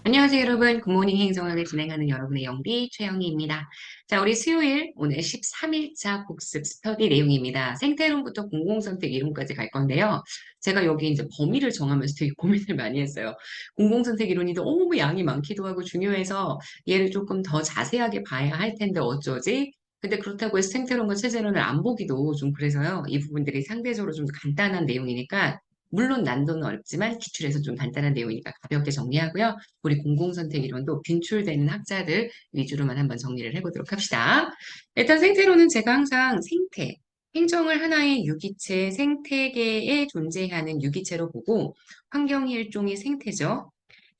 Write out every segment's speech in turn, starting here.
안녕하세요, 여러분. 굿모닝 행정학을 진행하는 여러분의 영디 최영희입니다. 자, 우리 수요일 오늘 13일차 복습 스터디 내용입니다. 생태론부터 공공선택 이론까지 갈 건데요. 제가 여기 이제 범위를 정하면서 되게 고민을 많이 했어요. 공공선택 이론이 너무 양이 많기도 하고 중요해서 얘를 조금 더 자세하게 봐야 할 텐데 어쩌지? 근데 그렇다고 해서 생태론과 체제론을 안 보기도 좀 그래서요. 이 부분들이 상대적으로 좀 간단한 내용이니까 물론 난도는 어렵지만 기출에서 좀 간단한 내용이니까 가볍게 정리하고요. 우리 공공선택 이론도 빈출되는 학자들 위주로만 한번 정리를 해보도록 합시다. 일단 생태론은 제가 항상 생태, 행정을 하나의 유기체, 생태계에 존재하는 유기체로 보고 환경이 일종의 생태죠.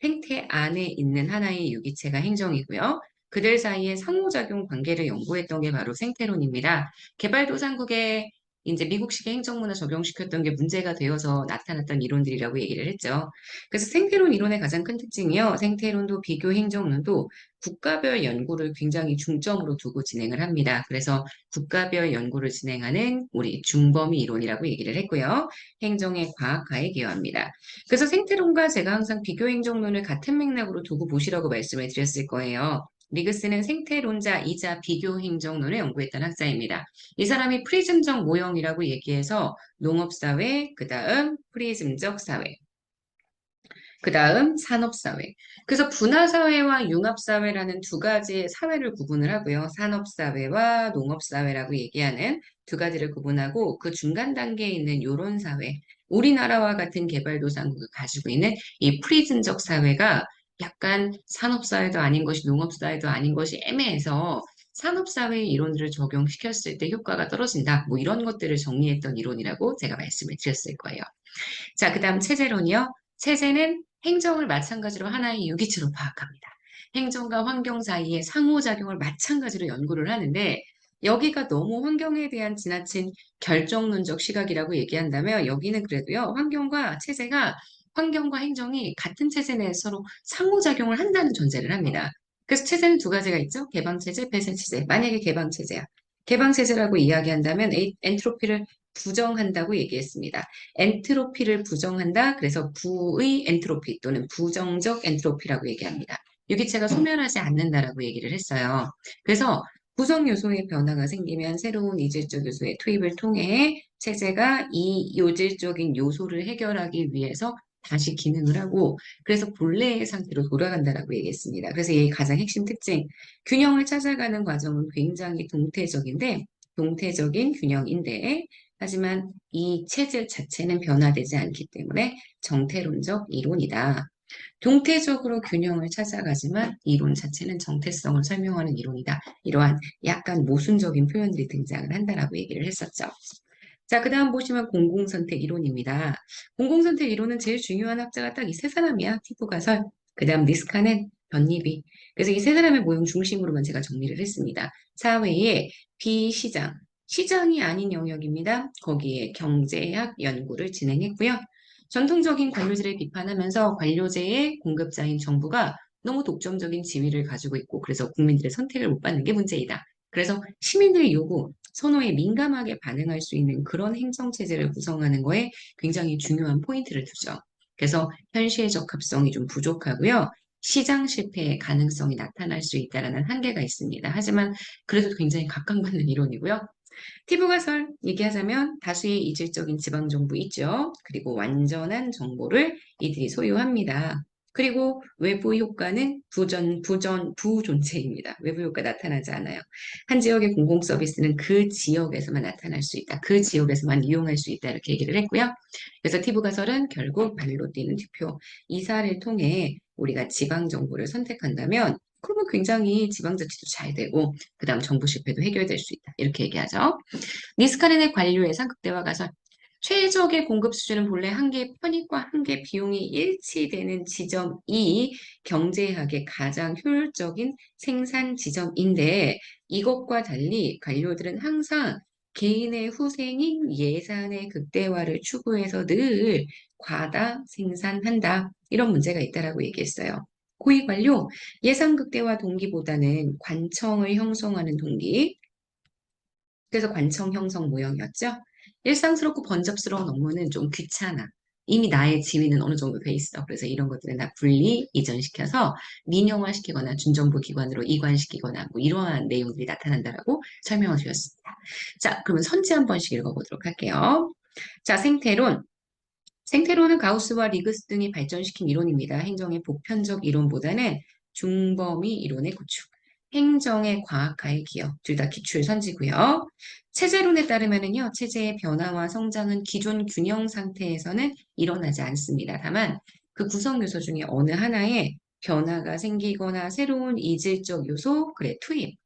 생태 안에 있는 하나의 유기체가 행정이고요. 그들 사이의 상호작용 관계를 연구했던 게 바로 생태론입니다. 개발도상국의 이제 미국식의 행정문화 적용시켰던 게 문제가 되어서 나타났던 이론들이라고 얘기를 했죠. 그래서 생태론 이론의 가장 큰 특징이요. 생태론도 비교 행정론도 국가별 연구를 굉장히 중점으로 두고 진행을 합니다. 그래서 국가별 연구를 진행하는 우리 중범위 이론이라고 얘기를 했고요. 행정의 과학화에 기여합니다. 그래서 생태론과 제가 항상 비교 행정론을 같은 맥락으로 두고 보시라고 말씀을 드렸을 거예요. 리그스는 생태론자이자 비교 행정론을 연구했던 학자입니다. 이 사람이 프리즘적 모형이라고 얘기해서 농업사회, 그 다음 프리즘적 사회, 그 다음 산업사회. 그래서 분화사회와 융합사회라는 두 가지의 사회를 구분을 하고요. 산업사회와 농업사회라고 얘기하는 두 가지를 구분하고 그 중간 단계에 있는 요런 사회, 우리나라와 같은 개발도상국이 가지고 있는 이 프리즘적 사회가 약간 산업사회도 아닌 것이 농업사회도 아닌 것이 애매해서 산업사회의 이론들을 적용시켰을 때 효과가 떨어진다. 뭐 이런 것들을 정리했던 이론이라고 제가 말씀을 드렸을 거예요. 자, 그 다음 체제론이요. 체제는 행정을 마찬가지로 하나의 유기체로 파악합니다. 행정과 환경 사이의 상호작용을 마찬가지로 연구를 하는데 여기가 너무 환경에 대한 지나친 결정론적 시각이라고 얘기한다면 여기는 그래도요. 환경과 행정이 같은 체제 내에서 서로 상호작용을 한다는 전제를 합니다. 그래서 체제는 두 가지가 있죠. 개방체제, 폐쇄체제. 만약에 개방체제야. 개방체제라고 이야기한다면 엔트로피를 부정한다고 얘기했습니다. 엔트로피를 부정한다. 그래서 부의 엔트로피 또는 부정적 엔트로피라고 얘기합니다. 유기체가 소멸하지 않는다라고 얘기를 했어요. 그래서 구성 요소의 변화가 생기면 새로운 이질적 요소의 투입을 통해 체제가 이 이질적인 요소를 해결하기 위해서 다시 기능을 하고 그래서 본래의 상태로 돌아간다라고 얘기했습니다. 그래서 이 가장 핵심 특징, 균형을 찾아가는 과정은 굉장히 동태적인 균형인데 하지만 이 체질 자체는 변화되지 않기 때문에 정태론적 이론이다. 동태적으로 균형을 찾아가지만 이론 자체는 정태성을 설명하는 이론이다. 이러한 약간 모순적인 표현들이 등장을 한다라고 얘기를 했었죠. 자, 그 다음 보시면 공공선택 이론입니다. 공공선택 이론은 제일 중요한 학자가 딱 이 세 사람이야. 티브 가설. 그 다음 니스카넨, 변리비. 그래서 이 세 사람의 모형 중심으로만 제가 정리를 했습니다. 사회의 비시장, 시장이 아닌 영역입니다. 거기에 경제학 연구를 진행했고요. 전통적인 관료제를 비판하면서 관료제의 공급자인 정부가 너무 독점적인 지위를 가지고 있고 그래서 국민들의 선택을 못 받는 게 문제이다. 그래서 시민들의 요구, 선호에 민감하게 반응할 수 있는 그런 행정체제를 구성하는 거에 굉장히 중요한 포인트를 두죠. 그래서 현실 적합성이 좀 부족하고요. 시장 실패의 가능성이 나타날 수 있다는 한계가 있습니다. 하지만 그래도 굉장히 각광받는 이론이고요. 티브가설 얘기하자면 다수의 이질적인 지방정부 있죠. 그리고 완전한 정보를 이들이 소유합니다. 그리고 외부 효과는 부존재입니다. 외부 효과 나타나지 않아요. 한 지역의 공공 서비스는 그 지역에서만 나타날 수 있다. 그 지역에서만 이용할 수 있다. 이렇게 얘기를 했고요. 그래서 티브가설은 결국 발로 뛰는 투표, 이사를 통해 우리가 지방 정부를 선택한다면 그러면 굉장히 지방자치도 잘 되고 그다음 정부 실패도 해결될 수 있다. 이렇게 얘기하죠. 니스카렌의 관료의 상극대화 가설. 최적의 공급 수준은 본래 한계의 편익과 한계 비용이 일치되는 지점이 경제학의 가장 효율적인 생산 지점인데 이것과 달리 관료들은 항상 개인의 후생인 예산의 극대화를 추구해서 늘 과다 생산한다. 이런 문제가 있다라고 얘기했어요. 고위 관료, 예산 극대화 동기보다는 관청을 형성하는 동기, 그래서 관청 형성 모형이었죠. 일상스럽고 번잡스러운 업무는 좀 귀찮아. 이미 나의 지위는 어느 정도 돼 있어. 그래서 이런 것들은 다 분리 이전시켜서 민영화시키거나 준정부 기관으로 이관시키거나 뭐 이러한 내용들이 나타난다라고 설명을 드렸습니다. 자, 그러면 선지 한 번씩 읽어보도록 할게요. 자, 생태론. 생태론은 가우스와 리그스 등이 발전시킨 이론입니다. 행정의 보편적 이론보다는 중범위 이론의 구축, 행정의 과학화의 기여, 둘 다 기출 선지고요. 체제론에 따르면은요, 체제의 변화와 성장은 기존 균형 상태에서는 일어나지 않습니다. 다만 그 구성 요소 중에 어느 하나에 변화가 생기거나 새로운 이질적 요소, 그래, 투입,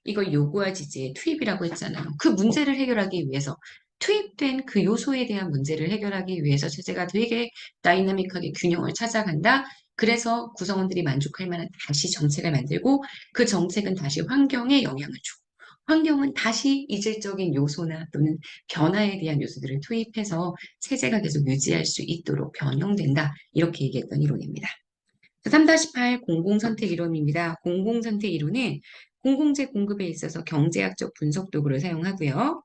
이걸 요구할 지지의 투입이라고 했잖아요. 그 문제를 해결하기 위해서 투입된 그 요소에 대한 문제를 해결하기 위해서 체제가 되게 다이나믹하게 균형을 찾아간다. 그래서 구성원들이 만족할 만한 다시 정책을 만들고 그 정책은 다시 환경에 영향을 주고 환경은 다시 이질적인 요소나 또는 변화에 대한 요소들을 투입해서 체제가 계속 유지할 수 있도록 변형된다. 이렇게 얘기했던 이론입니다. 3-8 공공선택 이론입니다. 공공선택 이론은 공공재 공급에 있어서 경제학적 분석 도구를 사용하고요.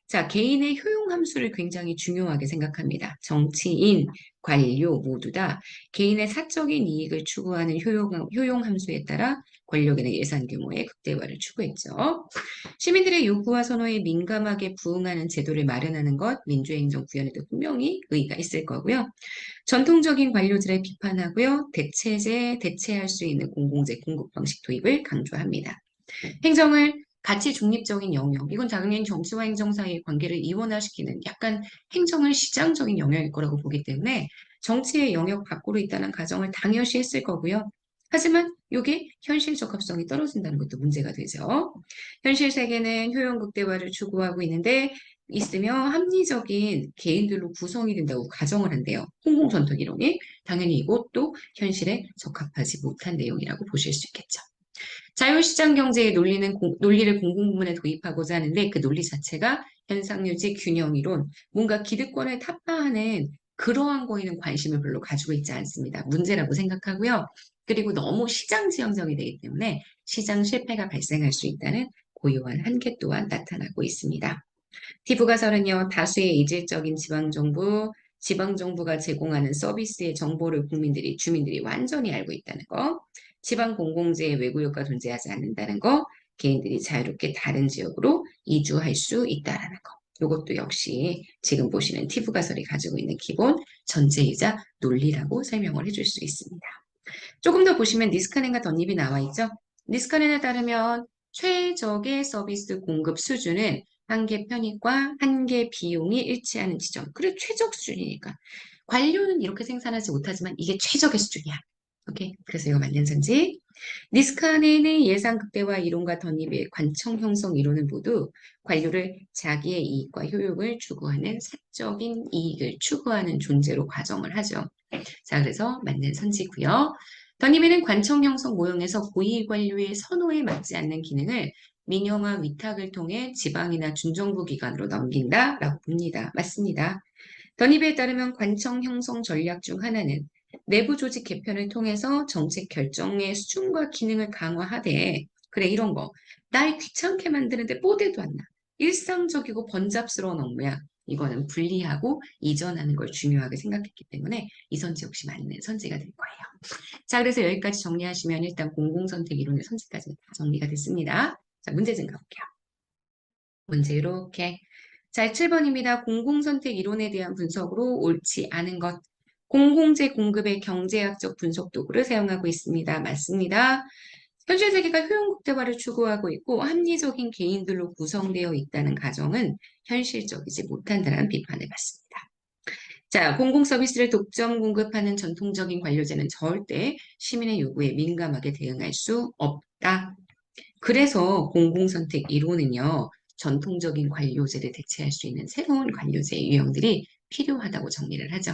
자, 개인의 효용 함수를 굉장히 중요하게 생각합니다. 정치인, 관료 모두 다 개인의 사적인 이익을 추구하는 효용 함수에 따라 권력이나 예산 규모의 극대화를 추구했죠. 시민들의 요구와 선호에 민감하게 부응하는 제도를 마련하는 것, 민주행정 구현에도 분명히 의의가 있을 거고요. 전통적인 관료들을 비판하고요. 대체할 수 있는 공공재 공급 방식 도입을 강조합니다. 행정을 가치 중립적인 영역, 이건 당연히 정치와 행정 사이의 관계를 이원화시키는 약간 행정을 시장적인 영역일 거라고 보기 때문에 정치의 영역 밖으로 있다는 가정을 당연시 했을 거고요. 하지만 이게 현실 적합성이 떨어진다는 것도 문제가 되죠. 현실 세계는 효용 극대화를 추구하고 있으며 합리적인 개인들로 구성이 된다고 가정을 한대요. 공공선택 이론이 당연히 이것도 현실에 적합하지 못한 내용이라고 보실 수 있겠죠. 자유시장 경제의 논리를 공공부문에 도입하고자 하는데 그 논리 자체가 현상유지 균형이론, 뭔가 기득권을 타파하는 그러한 거에는 관심을 별로 가지고 있지 않습니다. 문제라고 생각하고요. 그리고 너무 시장 지향적이 되기 때문에 시장 실패가 발생할 수 있다는 고유한 한계 또한 나타나고 있습니다. 피부가설은요, 다수의 이질적인 지방정부가 제공하는 서비스의 정보를 주민들이 완전히 알고 있다는 거, 지방 공공재의 외부 효과가 존재하지 않는다는 거, 개인들이 자유롭게 다른 지역으로 이주할 수 있다는 거. 이것도 역시 지금 보시는 티브가설이 가지고 있는 기본 전제이자 논리라고 설명을 해줄 수 있습니다. 조금 더 보시면 니스카넨과 덧입이 나와 있죠. 니스카넨에 따르면 최적의 서비스 공급 수준은 한계 편익과 한계 비용이 일치하는 지점. 그래, 최적 수준이니까. 관료는 이렇게 생산하지 못하지만 이게 최적의 수준이야. 오케이. 그래서 이거 맞는 선지. 니스카넨의 예상 극대화 이론과 덧입의 관청 형성 이론은 모두 관료를 자기의 이익과 효용을 추구하는 사적인 이익을 추구하는 존재로 가정을 하죠. 자, 그래서 맞는 선지고요. 덧입에는 관청 형성 모형에서 고위 관료의 선호에 맞지 않는 기능을 민영화 위탁을 통해 지방이나 준정부 기관으로 넘긴다라고 봅니다. 맞습니다. 덧입에 따르면 관청 형성 전략 중 하나는 내부 조직 개편을 통해서 정책 결정의 수준과 기능을 강화하되, 그래, 이런 거. 날 귀찮게 만드는데 뽀대도 안 나. 일상적이고 번잡스러운 업무야. 이거는 분리하고 이전하는 걸 중요하게 생각했기 때문에 이 선지 역시 맞는 선지가 될 거예요. 자, 그래서 여기까지 정리하시면 일단 공공선택 이론의 선지까지 다 정리가 됐습니다. 자, 문제 좀 가볼게요. 문제 이렇게. 자, 7번입니다. 공공선택 이론에 대한 분석으로 옳지 않은 것. 공공재 공급의 경제학적 분석 도구를 사용하고 있습니다. 맞습니다. 현실 세계가 효용국대화를 추구하고 있고 합리적인 개인들로 구성되어 있다는 가정은 현실적이지 못한다는 비판을 받습니다. 자, 공공 서비스를 독점 공급하는 전통적인 관료제는 절대 시민의 요구에 민감하게 대응할 수 없다. 그래서 공공선택 이론은요, 전통적인 관료제를 대체할 수 있는 새로운 관료제 유형들이 필요하다고 정리를 하죠.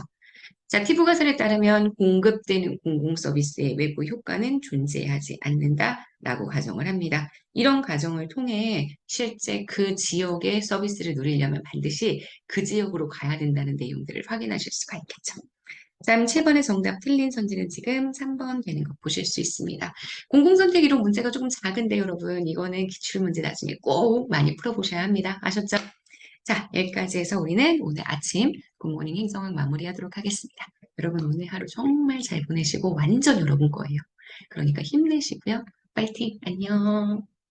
자, 티브가설에 따르면 공급되는 공공서비스의 외부 효과는 존재하지 않는다라고 가정을 합니다. 이런 가정을 통해 실제 그 지역의 서비스를 누리려면 반드시 그 지역으로 가야 된다는 내용들을 확인하실 수가 있겠죠. 다음 7번의 정답 틀린 선지는 지금 3번 되는 거 보실 수 있습니다. 공공선택 이론 문제가 조금 작은데 여러분, 이거는 기출문제 나중에 꼭 많이 풀어보셔야 합니다. 아셨죠? 자, 여기까지 해서 우리는 오늘 아침 굿모닝 행성을 마무리하도록 하겠습니다. 여러분 오늘 하루 정말 잘 보내시고 완전 여러분 거예요. 그러니까 힘내시고요. 파이팅! 안녕!